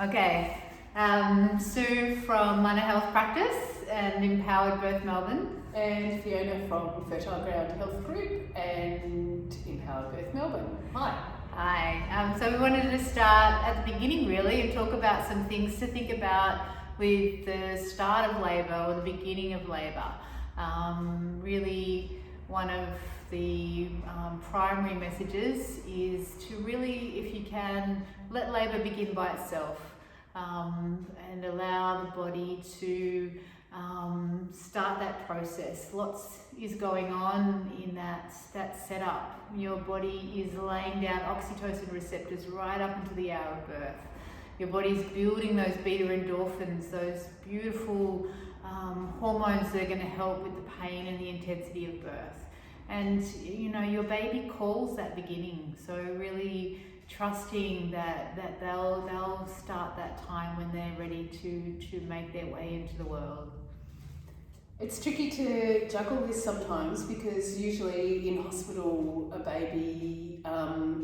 Okay, Sue from Minor Health Practice and Empowered Birth Melbourne. And Fiona from Fertile Ground Health Group and Empowered Birth Melbourne. Hi. Hi. So we wanted to start at the beginning really and talk about some things to think about with the start of labour or the beginning of labour. Really one of the primary messages is to really, if you can, let labour begin by itself and allow the body to start that process. Lots is going on in that setup. Your body is laying down oxytocin receptors right up into the hour of birth. Your body's building those beta endorphins, those beautiful hormones that are going to help with the pain and the intensity of birth. And you know, your baby calls that beginning, so really trusting that they'll start that time when they're ready to make their way into the world. It's tricky to juggle this sometimes because usually in hospital a baby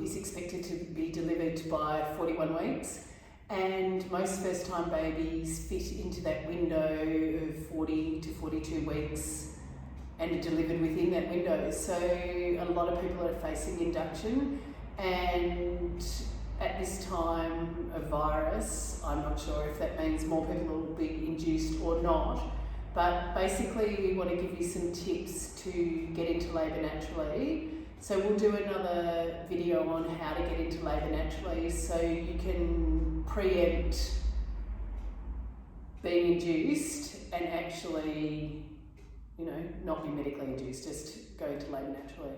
is expected to be delivered by 41 weeks, and most first-time babies fit into that window of 40 to 42 weeks and are delivered within that window. So a lot of people are facing induction, and at this time of virus, I'm not sure if that means more people will be induced or not, but basically we want to give you some tips to get into labour naturally. So we'll do another video on how to get into labour naturally so you can preempt being induced and actually, you know, not be medically induced, just go into labour naturally.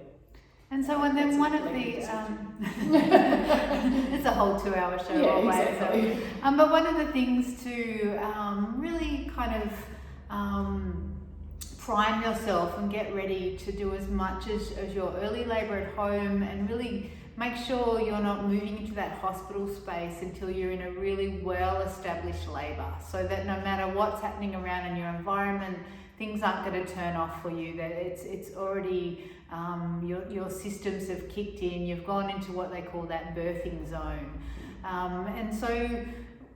And so, and then one of the, it's a whole 2-hour show. Yeah, exactly. So, but one of the things to really kind of prime yourself and get ready to do as much as your early labour at home, and really make sure you're not moving into that hospital space until you're in a really well-established labour, so that no matter what's happening around in your environment, things aren't going to turn off for you, that it's already, your systems have kicked in, you've gone into what they call that birthing zone. And so,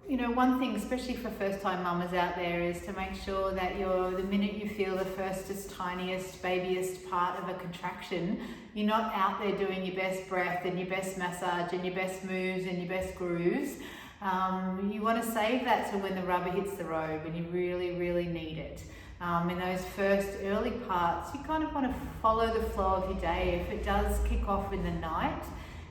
you know, one thing, especially for first-time mamas out there, is to make sure that the minute you feel the firstest, tiniest, babiest part of a contraction, you're not out there doing your best breath and your best massage and your best moves and your best grooves. You want to save that to when the rubber hits the road, when you really, really need it. In those first early parts, you kind of want to follow the flow of your day. If it does kick off in the night,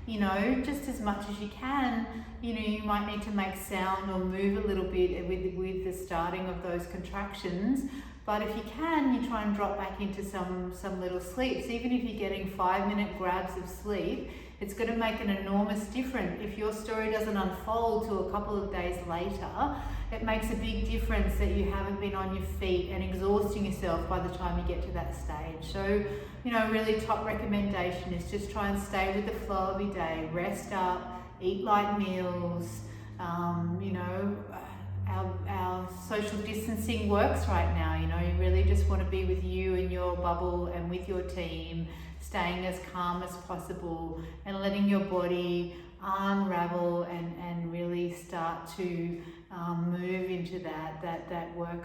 you know, just as much as you can, you know, you might need to make sound or move a little bit with the starting of those contractions. But if you can, you try and drop back into some little sleeps. Even if you're getting 5-minute grabs of sleep, it's going to make an enormous difference. If your story doesn't unfold till a couple of days later, it makes a big difference that you haven't been on your feet and exhausting yourself by the time you get to that stage. So, you know, really top recommendation is just try and stay with the flow of your day. Rest up, eat light meals. You know, our social distancing works right now. You know, you really just want to be with you and your bubble and with your team, staying as calm as possible and letting your body unravel and really start to move into that work